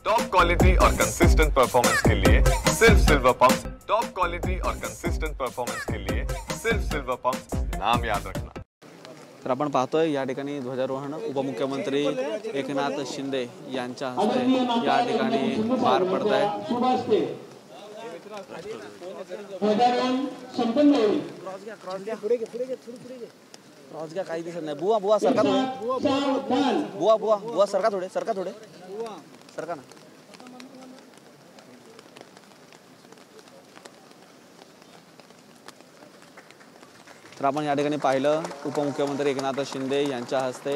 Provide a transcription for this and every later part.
Top quality और consistent performance के लिए सिर्फ सिल्वर पंप्स। टॉप क्वालिटी और कंसिस्टेंट परफॉर्मेंस के लिए सिर्फ सिल्वर पंप्स, नाम याद रखना। तर आपण पाहतोय या ठिकाणी ध्वजारोहण उपमुख्यमंत्री एकनाथ शिंदे यांच्या हस्ते या ठिकाणी पार पडत आहे। क्रॉस घ्या काही दिसत नाही। बुवा बुवा सरका थोडे, बुवा बुवा बुवा सरका थोडे, सरका थोडे, सरका ना। तर आपण या ठिकाणी पाहिलं उपमुख्यमंत्री एकनाथ शिंदे यांच्या हस्ते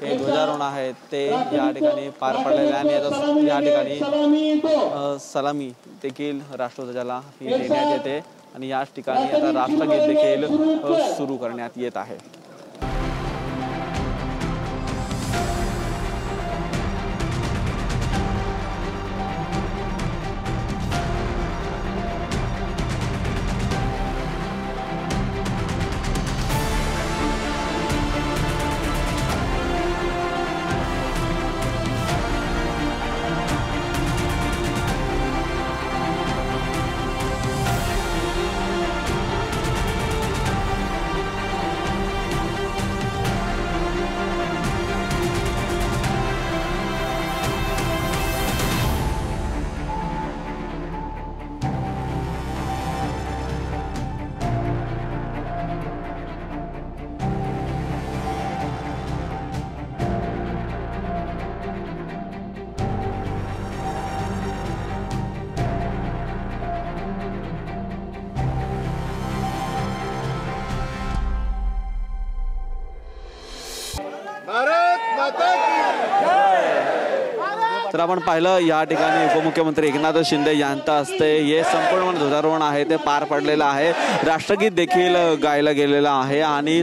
हे ध्वजारोहण आहे ते या ठिकाणी पार पडलेले आणि आता या ठिकाणी सलामी देखील राष्ट्रध्वजाला ही देण्यात येते आणि याच ठिकाणी आता राष्ट्रगीत देखील सुरू करण्यात येत आहे। तर आपण पाहिलं या ठिकाणी उपमुख्यमंत्री एकनाथ शिंदे यांच्या हस्ते हे संपूर्ण ध्वजारोहण आहे ते पार पडलेलं आहे। राष्ट्रगीत देखील गायलं गेलेलं आहे आणि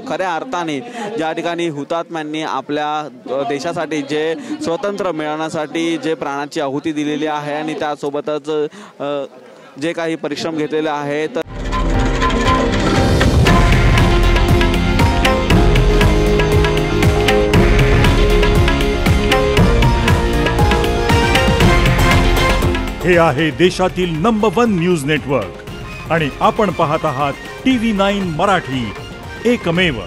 खऱ्या अर्थाने या ठिकाणी हुतात्म्यांनी आपल्या देशासाठी जे स्वतंत्र मिळवण्यासाठी जे प्राणाची आहुती दिलेली आहे आणि त्यासोबतच जे काही परिश्रम घेतलेले आहेत। हे आहे देशातील नंबर 1 न्यूज नेटवर्क आणि आपण पाहत आहात TV9 मराठी, एकमेव।